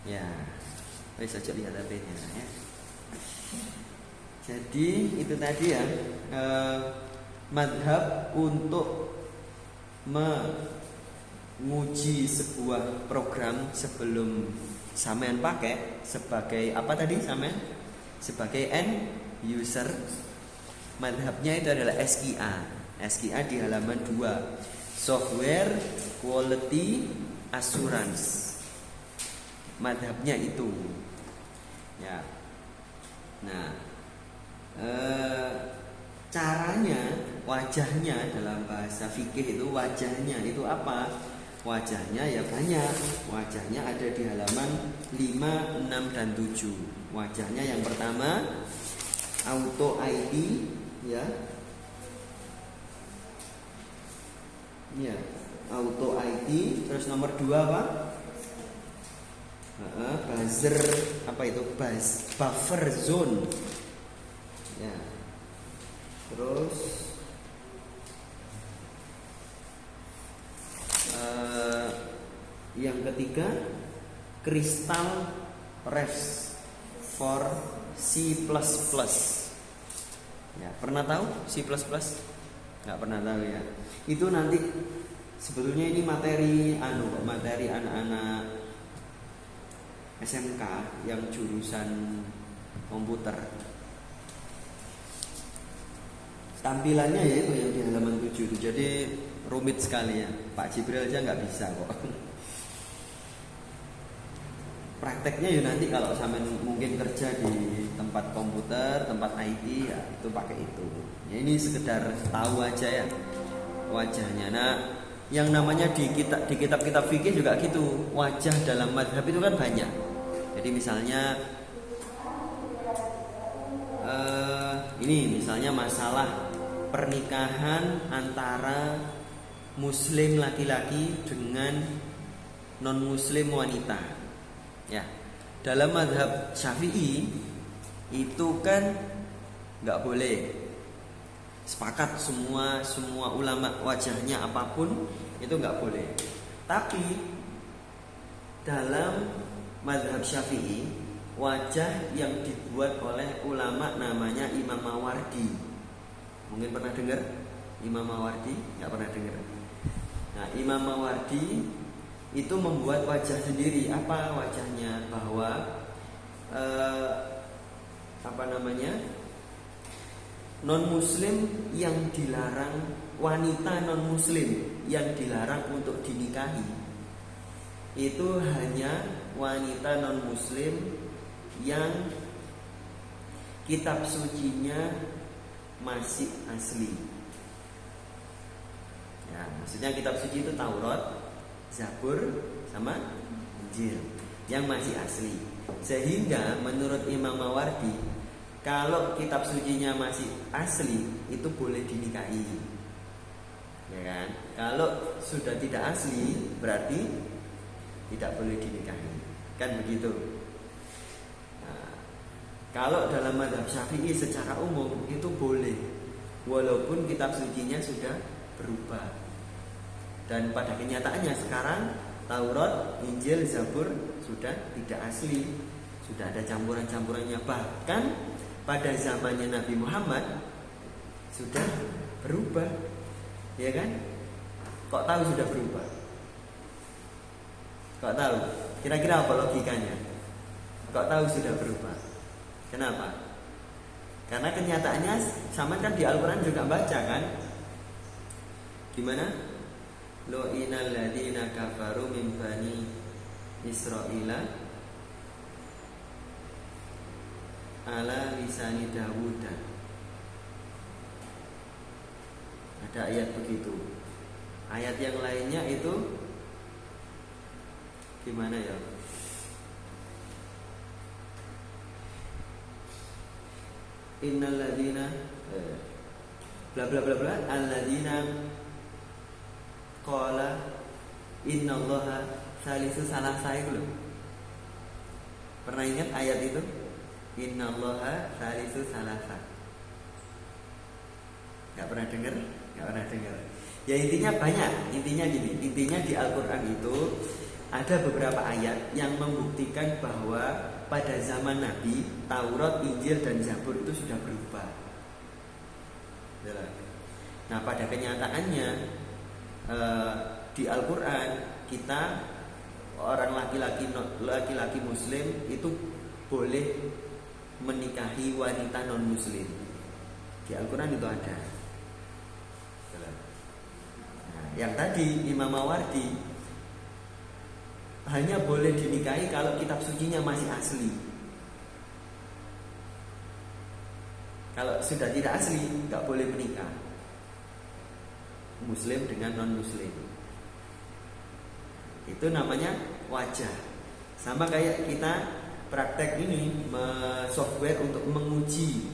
Ya, wis aja lihat HP-nya ya. Jadi itu tadi ya, madhab untuk menguji sebuah program sebelum sampean pakai sebagai apa tadi sampean? Sebagai end user. Madhabnya itu adalah SQA. SQA di halaman 2, Software Quality Assurance. Madhabnya itu ya. Nah, caranya, wajahnya dalam bahasa fikih itu wajahnya itu apa? Wajahnya ya banyak. Wajahnya ada di halaman 5, 6, dan 7. Wajahnya yang pertama Auto ID ya. Ya, Auto ID. Terus nomor 2 apa? Buzzer apa itu? Buffer zone. Ya. Terus yang ketiga Crystal Refs for C++. Ya, pernah tahu C++? Nggak pernah tahu ya. Itu nanti sebetulnya ini materi anak-anak SMK yang jurusan komputer. Tampilannya ya itu yang di halaman 7 itu. Jadi rumit sekali ya. Pak Jibril aja nggak bisa kok. Prakteknya ya nanti kalau sampai mungkin kerja di tempat komputer, tempat IT ya itu pakai itu. Ya ini sekedar tahu aja ya wajahnya. Nah, yang namanya di kitab-kitab fikih juga gitu. Wajah dalam madhab itu kan banyak. Jadi misalnya ini misalnya masalah pernikahan antara muslim laki-laki dengan non muslim wanita. Ya, dalam mazhab Syafi'i itu kan nggak boleh. Sepakat semua ulama wajahnya apapun itu nggak boleh. Tapi dalam mazhab Syafi'i wajah yang dibuat oleh ulama namanya Imam Mawardi. Mungkin pernah dengar Imam Mawardi? Nggak pernah dengar. Nah, Imam Mawardi itu membuat wajah sendiri. Apa wajahnya? Bahwa non muslim yang dilarang, wanita non muslim yang dilarang untuk dinikahi itu hanya wanita non muslim yang kitab sucinya masih asli. Ya, maksudnya kitab suci itu Taurat, Zabur, sama Injil yang masih asli. Sehingga menurut Imam Mawardi, kalau kitab sucinya masih asli itu boleh dinikahi, ya kan? Kalau sudah tidak asli berarti tidak boleh dinikahi, kan begitu. Nah, kalau dalam mazhab Syafi'i secara umum itu boleh, walaupun kitab sucinya sudah berubah. Dan pada kenyataannya sekarang Taurat, Injil, Zabur sudah tidak asli, sudah ada campuran-campurannya. Bahkan pada zamannya Nabi Muhammad sudah berubah, ya kan? Kok tahu sudah berubah? Kok tahu? Kira-kira apa logikanya? Kok tahu sudah berubah? Kenapa? Karena kenyataannya sama kan di Al-Quran juga baca kan? Gimana? Lu'inal ladina kafaru min bani Israila ala lisani Dawud. Ada ayat begitu. Ayat yang lainnya itu gimana ya? Innal ladina bla bla bla bla alladina qala innallaha salisu salasa itu loh. Pernah ingat ayat itu? Innallaha salisu salasa. Gak pernah dengar? Gak pernah dengar. Ya intinya banyak. Intinya gini. Intinya di Al-Quran itu ada beberapa ayat yang membuktikan bahwa pada zaman Nabi Taurat, Injil dan Zabur itu sudah berubah. Nah, pada kenyataannya di Al-Quran kita orang laki-laki Muslim itu boleh menikahi wanita non Muslim. Di Al-Quran itu ada. Nah, yang tadi Imam Mawardi hanya boleh dinikahi kalau kitab sucinya masih asli. Kalau sudah tidak asli, nggak boleh menikah Muslim dengan non Muslim. Itu namanya wajah. Sama kayak kita praktek ini software untuk menguji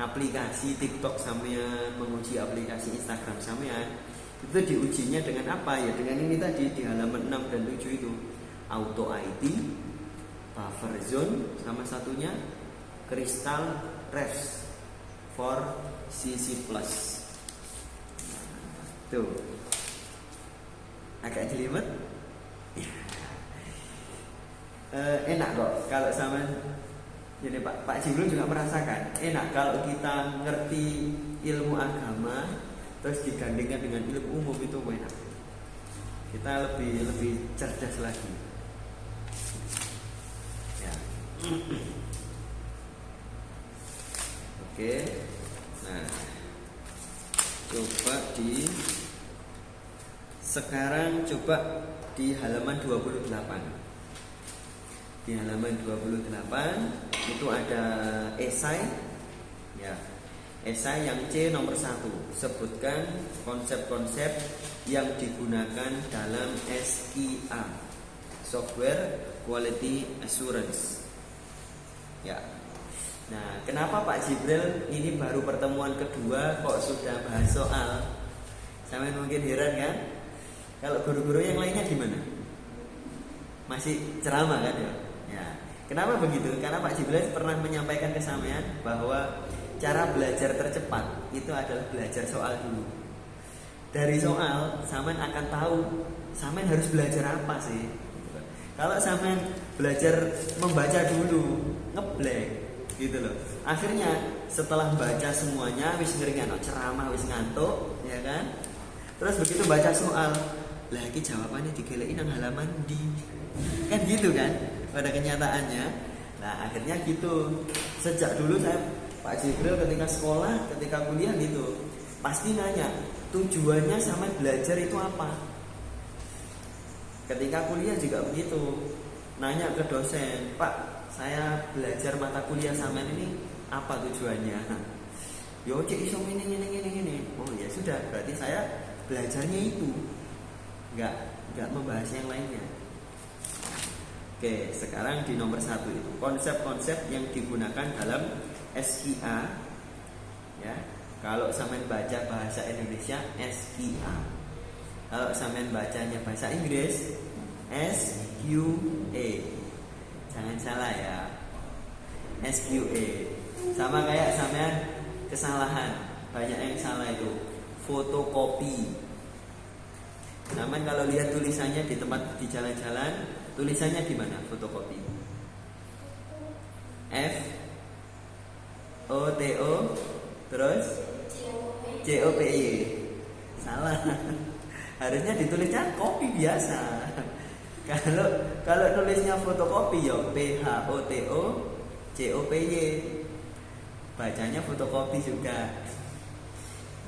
aplikasi TikTok sampean, menguji aplikasi Instagram sampean. Itu diujinya dengan apa ya? Dengan ini tadi di halaman 6 dan 7 itu Auto ID, Buffer Zone, sama satunya Crystal Refs for CC+. Tuh, agak jelimet. Enak kok kalau sama. Jadi Pak Jibril juga merasakan enak kalau kita ngerti ilmu agama terus digandingkan dengan ilmu umum, itu enak. Kita lebih cerdas lagi. Ya. Oke. Nah, sekarang coba di halaman 28. Di halaman 28 itu ada esai, ya. Esai yang C nomor 1, sebutkan konsep-konsep yang digunakan dalam SQA, Software Quality Assurance. Ya. Nah, kenapa Pak Jibril ini baru pertemuan kedua kok sudah bahas soal? Sampai mungkin heran kan? Kalau guru-guru yang lainnya gimana? Masih ceramah kan ya? Ya. Kenapa begitu? Karena Pak Jibril pernah menyampaikan ke sampean bahwa cara belajar tercepat itu adalah belajar soal dulu. Dari soal, sampean akan tahu sampean harus belajar apa sih. Kalau sampean belajar membaca dulu, ngeblank gitu loh. Akhirnya setelah baca semuanya, wis ngeringan ceramah, wis ngantuk, ya kan? Terus begitu baca soal, lah iki jawabannya digeleki nang halaman di. Kan gitu kan? Pada kenyataannya. Nah, akhirnya gitu. Sejak dulu saya Pak Jibril ketika sekolah, ketika kuliah gitu, pasti nanya tujuannya sama belajar itu apa. Ketika kuliah juga begitu, nanya ke dosen, Pak, saya belajar mata kuliah sama ini apa tujuannya? Yo cek iso ini. Oh ya sudah, berarti saya belajarnya itu, nggak membahas yang lainnya. Oke, sekarang di nomor 1 itu konsep-konsep yang digunakan dalam SQA, ya. Kalau sampean baca bahasa Indonesia SQA, kalau sampean bacanya bahasa Inggris SQA. Jangan salah ya, SQA. Sama kayak sampean kesalahan, banyak yang salah itu fotokopi. Sampean kalau lihat tulisannya di tempat di jalan-jalan, tulisannya gimana? Fotokopi. FOTO terus COPY. Salah. Harusnya ditulisnya kopi biasa. Kalau tulisnya fotokopi ya PHOTO COPY. Bacanya fotokopi juga.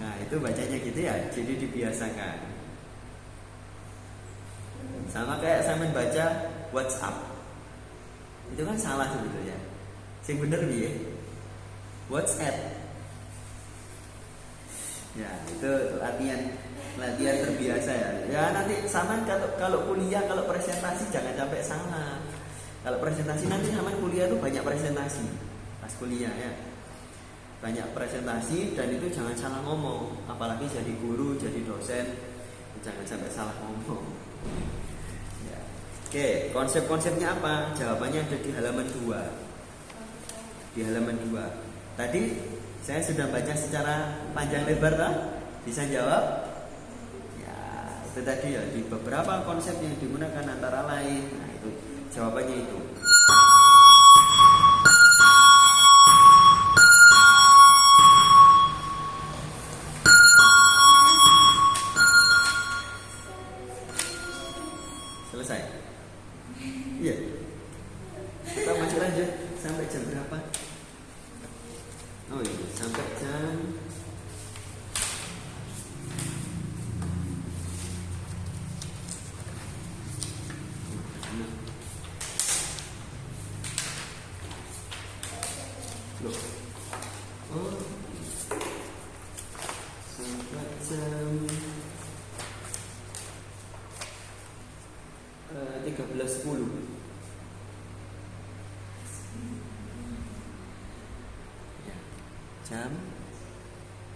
Nah, itu bacanya gitu ya. Jadi dibiasakan. Sama kayak saya baca WhatsApp. Itu kan salah sebetulnya. Sing bener piye? WhatsApp. Ya, itu latihan terbiasa ya. Ya nanti sama kalau kuliah, kalau presentasi jangan sampai salah. Kalau presentasi nanti sama kuliah tuh banyak presentasi. Pas kuliah ya. Banyak presentasi dan itu jangan salah ngomong, apalagi jadi guru, jadi dosen, jangan sampai salah ngomong. Ya. Oke, konsep-konsepnya apa? Jawabannya ada di halaman 2. Di halaman 2. Tadi saya sudah baca secara panjang lebar, tak? Bisa jawab? Ya, Itu tadi ya, di beberapa konsep yang digunakan antara lain. Nah, itu jawabannya itu. Selesai? Iya. Kita masih lanjut sampai jam berapa? Oh iya, sampai jam loh. Oh, sampai jam 13.10. Jam